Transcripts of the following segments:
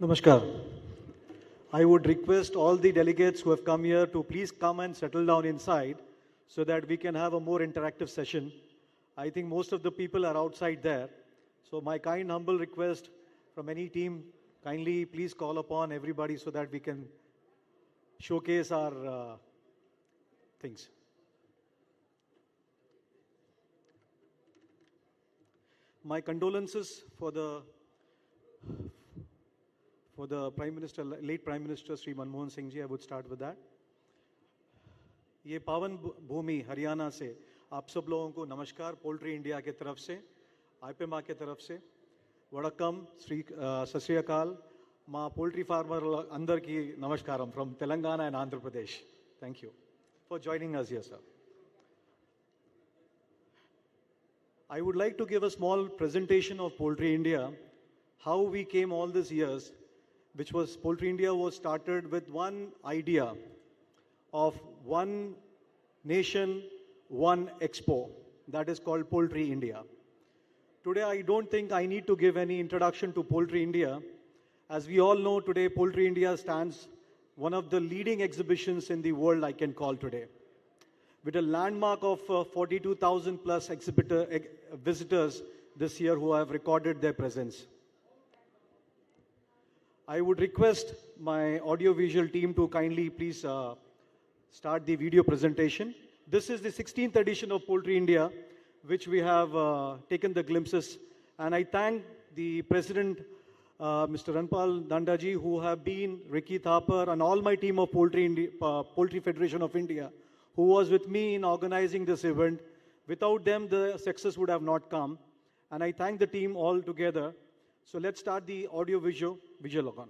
Namaskar. I would request all the delegates who have come here to please come and settle down inside so that we can have a more interactive session. I think most of the people are outside there. So my kind, humble request from any team, kindly please call upon everybody so that we can showcase our things. My condolences for the Prime Minister, late Prime Minister Sri Manmohan Singh ji. I would start with that. ये पावन भूमि हरियाणा से आप सब लोगों को नमस्कार poultry India के तरफ से आईपीएमआर के तरफ से वड़क्कम श्री सत श्री अकाल మా poultry farmer అందరికీ నమస్కారం from Telangana and Andhra Pradesh. Thank you for joining us here, sir. I would like to give a small presentation of Poultry India, how we came all these years, which was Poultry India was started with one idea of one nation, one expo, that is called Poultry India. Today, I don't think I need to give any introduction to Poultry India. As we all know today, Poultry India stands one of the leading exhibitions in the world, I can call today. With a landmark of 42,000 plus visitors this year who have recorded their presence. I would request my audiovisual team to kindly please start the video presentation. This is the 16th edition of Poultry India, which we have taken the glimpses. And I thank the President, Mr. Ranpal Dandaji, who have been, Ricky Thapar, and all my team of Poultry Federation of India, who was with me in organizing this event. Without them, the success would have not come. And I thank the team all together. So let's start the audio visual on.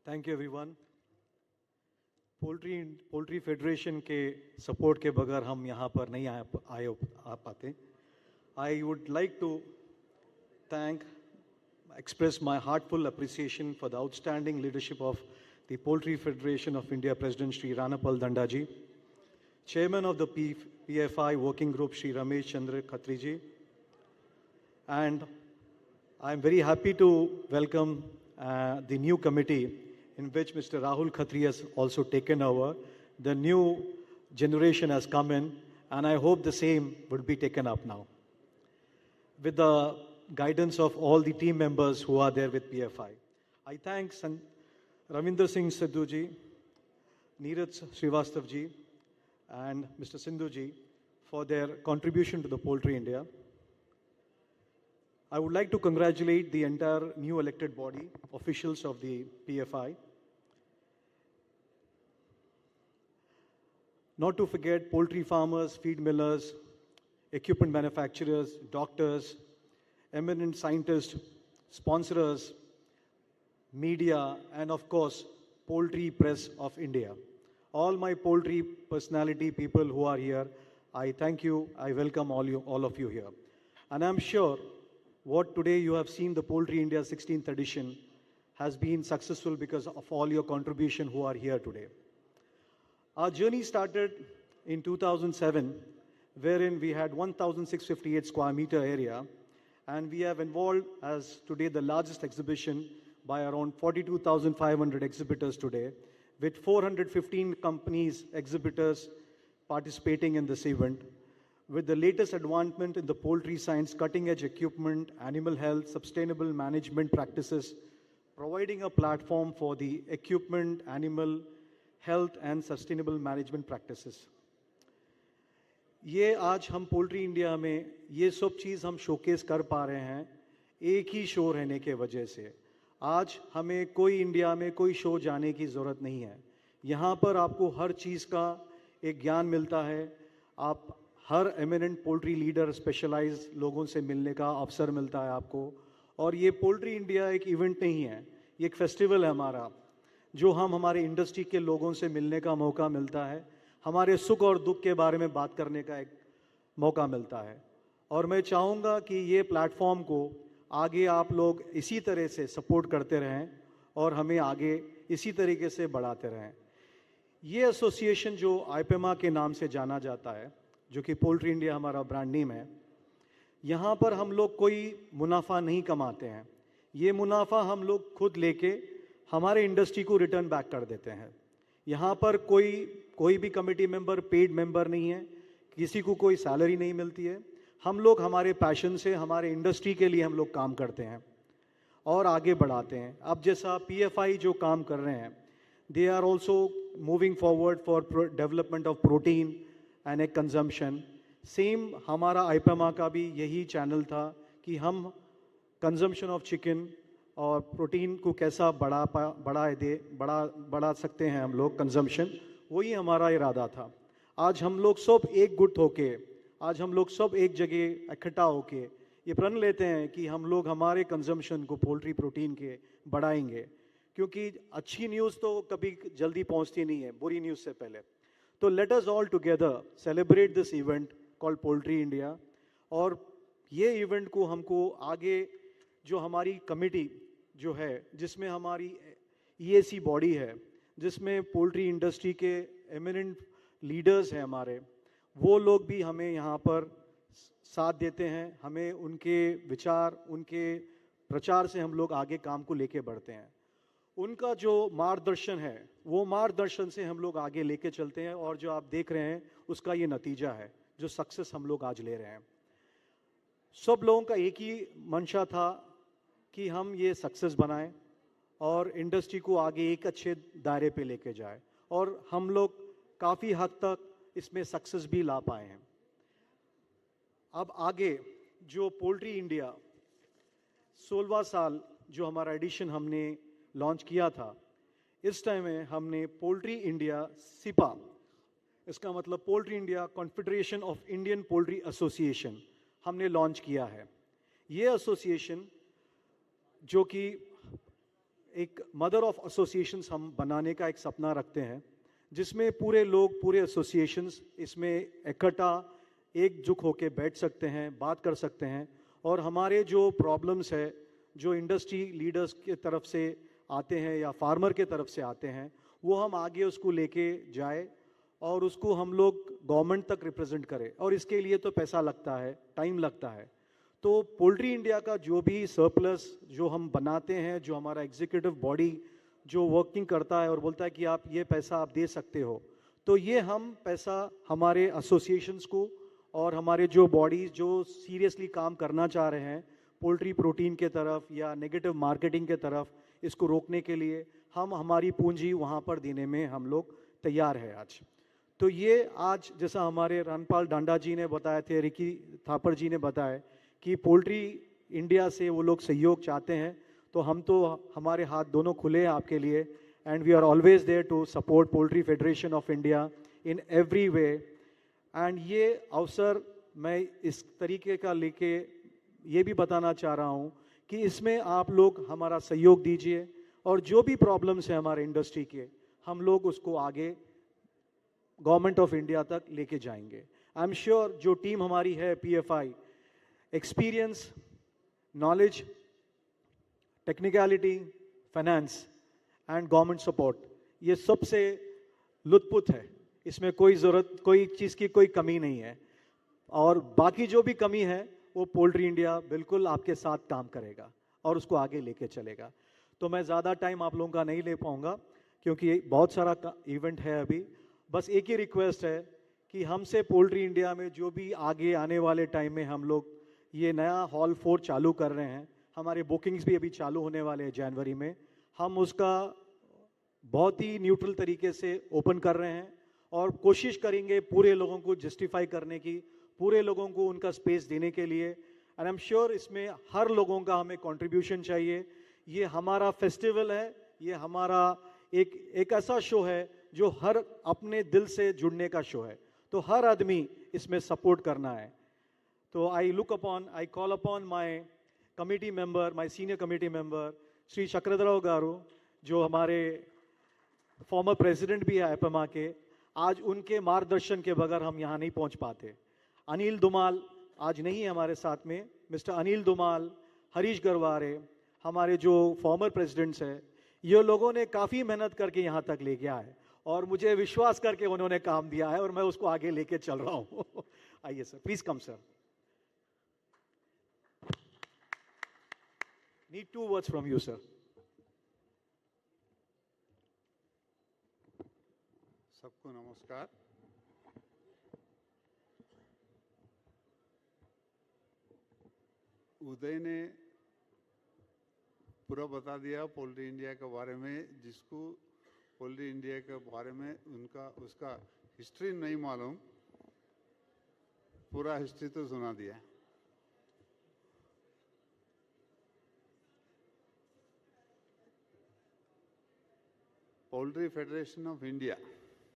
Thank you everyone. Poultry federation के support के बगैर हम यहाँ पर नहीं आ पाते। I would like to thank, express my heartfelt appreciation for the outstanding leadership of the Poultry Federation of India President Sri Ranapal Dandaji, Chairman of the PFI Working Group Sri Ramesh Chandra Khatriji, and I'm very happy to welcome the new committee in which Mr. Rahul Khatri has also taken over. The new generation has come in, and I hope the same would be taken up now, with the guidance of all the team members who are there with PFI. I thank Ravinder Singh Sidhu ji, Neeraj Srivastav ji, and Mr. Sindhu ji for their contribution to the Poultry India. I would like to congratulate the entire new elected body, officials of the PFI. Not to forget poultry farmers, feed millers, equipment manufacturers, doctors, eminent scientists, sponsors, media, and of course, poultry press of India. All my poultry personality people who are here, I thank you, I welcome all of you here. And I'm sure what today you have seen, the Poultry India 16th edition, has been successful because of all your contribution who are here today. Our journey started in 2007, wherein we had 1,658 square meter area, and we have involved as today the largest exhibition by around 42,500 exhibitors today, with 415 companies, exhibitors participating in this event, with the latest advancement in the poultry science, cutting-edge equipment, animal health, sustainable management practices, providing a platform for the equipment, animal health and sustainable management practices. ये आज हम poultry India में ये सब चीज़ हम showcase कर पा रहे हैं एक ही शो रहने के वजह से। आज हमें कोई इंडिया में कोई शो जाने की ज़रूरत नहीं है। यहाँ पर आपको हर चीज़ का एक ज्ञान मिलता है। आप हर एमिनेंट पोल्ट्री लीडर, स्पेशलाइज्ड लोगों से मिलने का अवसर मिलता है आपको। और ये पोल्ट्री इंडिया एक इवेंट नहीं है, ये एक फेस्टिवल है हमारा, जो हम हमारे इंडस्ट्री के लोगों से मिलने का मौका मिलता है, हमारे सुख और दुख के बारे में बात करने का एक मौका मिलता है। और मैं चाहूँगा कि ये प्लेटफॉर्म को आगे आप लोग इसी तरह से सपोर्ट करते रहें और हमें आगे इसी तरीके से बढ़ाते रहें। ये एसोसिएशन जो आईपेमा के नाम से जाना जाता है, जो कि पोल्ट्री इंडिया हमारा ब्रांड नेम है, यहाँ पर हम लोग कोई मुनाफा नहीं कमाते हैं। ये मुनाफा हम लोग खुद लेके हमारे इंडस्ट्री को रिटर्न बैक कर देते हैं। यहाँ पर कोई भी कमेटी मेंबर पेड मेंबर नहीं है, किसी को कोई सैलरी नहीं मिलती है। हम लोग हमारे पैशन से हमारे इंडस्ट्री के लिए हम लोग काम करते हैं और आगे बढ़ाते हैं। अब जैसा पीएफआई जो काम कर रहे हैं, they are also moving forward for development of protein and egg consumption. Same हमारा आईपेमा का भी यही चैनल था कि हम कंजम्पशन ऑफ चिकन और प्रोटीन को कैसा बढ़ा सकते हैं हम लोग कंजम्पशन, वही हमारा इरादा था। आज हम लोग सब एकजुट होके, आज हम लोग सब एक जगह इकट्ठा होके ये प्रण लेते हैं कि हम लोग हमारे कंजम्पशन को पोल्ट्री प्रोटीन के बढ़ाएंगे, क्योंकि अच्छी न्यूज़ तो कभी जल्दी पहुंचती नहीं है बुरी न्यूज़ से पहले। तो let us all together celebrate this event called poultry India. और ये इवेंट को हमको आगे जो हमारी कमेटी जो है, जिसमें हमारी ईएसी बॉडी है, जिसमें पोल्ट्री इंडस्ट्री के एमिनेंट लीडर्स हैं हमारे, वो लोग भी हमें यहाँ पर साथ देते हैं। हमें उनके विचार, उनके प्रचार से हम लोग आगे काम को लेके बढ़ते हैं। उनका जो मार्गदर्शन है, वो मार्गदर्शन से हम लोग आगे लेके चलते हैं। और जो आप देख रहे हैं उसका ये नतीजा है, जो सक्सेस हम लोग आज ले रहे हैं। सब लोगों का एक ही मंशा था कि हम ये सक्सेस बनाएं और इंडस्ट्री को आगे एक अच्छे दायरे पे लेके जाए, और हम लोग काफ़ी हद तक इसमें सक्सेस भी ला पाए हैं। अब आगे जो पोल्ट्री इंडिया 16वां साल जो हमारा एडिशन हमने लॉन्च किया था, इस टाइम में हमने पोल्ट्री इंडिया सिपा, इसका मतलब poultry India confederation of Indian poultry association, हमने लॉन्च किया है। ये एसोसिएशन जो कि एक मदर ऑफ एसोसिएशंस हम बनाने का एक सपना रखते हैं, जिसमें पूरे लोग, पूरे एसोसिएशंस इसमें इकट्ठा एकजुट होकर बैठ सकते हैं, बात कर सकते हैं, और हमारे जो प्रॉब्लम्स है, जो इंडस्ट्री लीडर्स के तरफ से आते हैं या फार्मर के तरफ से आते हैं, वो हम आगे उसको लेके जाए और उसको हम लोग गवर्नमेंट तक रिप्रेजेंट करें। और इसके लिए तो पैसा लगता है, टाइम लगता है। तो पोल्ट्री इंडिया का जो भी सरप्लस जो हम बनाते हैं, जो हमारा एग्जीक्यूटिव बॉडी जो वर्किंग करता है और बोलता है कि आप ये पैसा आप दे सकते हो, तो ये हम पैसा हमारे एसोसिएशंस को और हमारे जो बॉडीज जो सीरियसली काम करना चाह रहे हैं पोल्ट्री प्रोटीन के तरफ या नेगेटिव मार्केटिंग के तरफ, इसको रोकने के लिए हम हमारी पूंजी वहाँ पर देने में हम लोग तैयार है आज। तो ये आज जैसा हमारे रामपाल डांडा जी ने बताए थे, रिकी थापर जी ने बताया कि पोल्ट्री इंडिया से वो लोग सहयोग चाहते हैं, तो हम तो हमारे हाथ दोनों खुले हैं आपके लिए, and we are always there to support poultry federation of India in every way. And ये अवसर मैं इस तरीके का लेके ये भी बताना चाह रहा हूँ कि इसमें आप लोग हमारा सहयोग दीजिए, और जो भी प्रॉब्लम्स हैं हमारे इंडस्ट्री के, हम लोग उसको आगे गवर्नमेंट ऑफ इंडिया तक लेके जाएंगे। आई एम श्योर जो टीम हमारी है PFI, experience, knowledge, technicality, finance and government support, ये सबसे लुत्फुत है। इसमें कोई ज़रूरत, कोई चीज़ की कोई कमी नहीं है, और बाकी जो भी कमी है वो पोल्ट्री इंडिया बिल्कुल आपके साथ काम करेगा और उसको आगे लेके चलेगा। तो मैं ज़्यादा टाइम आप लोगों का नहीं ले पाऊंगा क्योंकि बहुत सारा इवेंट है अभी। बस एक ही रिक्वेस्ट है कि हमसे पोल्ट्री इंडिया में जो भी आगे आने वाले टाइम में हम लोग ये नया हॉल 4 चालू कर रहे हैं, हमारे बुकिंग्स भी अभी चालू होने वाले हैं जनवरी में, हम उसका बहुत ही न्यूट्रल तरीके से ओपन कर रहे हैं और कोशिश करेंगे पूरे लोगों को जस्टिफाई करने की, पूरे लोगों को उनका स्पेस देने के लिए। एंड आई एम श्योर इसमें हर लोगों का हमें कंट्रीब्यूशन चाहिए। ये हमारा फेस्टिवल है, ये हमारा एक ऐसा शो है जो हर अपने दिल से जुड़ने का शो है, तो हर आदमी इसमें सपोर्ट करना है। तो I call upon my committee member, my senior committee member Shri Chakradhar Rao garu, जो हमारे फॉर्मर प्रेसिडेंट भी है एपमा के। आज उनके मार्गदर्शन के बगैर हम यहाँ नहीं पहुँच पाते। अनिल धुमाल आज नहीं है हमारे साथ में, मिस्टर अनिल धुमाल, हरीश गरवारे, हमारे जो फॉर्मर प्रेसिडेंट्स हैं, ये लोगों ने काफ़ी मेहनत करके यहाँ तक ले गया है और मुझे विश्वास करके उन्होंने काम दिया है और मैं उसको आगे लेके चल रहा हूँ। आइए sir, please come sir. Need 2 words from you, sir. सबको नमस्कार। उदय ने पूरा बता दिया पोल्ट्री इंडिया के बारे में। जिसको पोल्ट्री इंडिया के बारे में उसका हिस्ट्री नहीं मालूम, पूरा हिस्ट्री तो सुना दिया। Poultry federation of India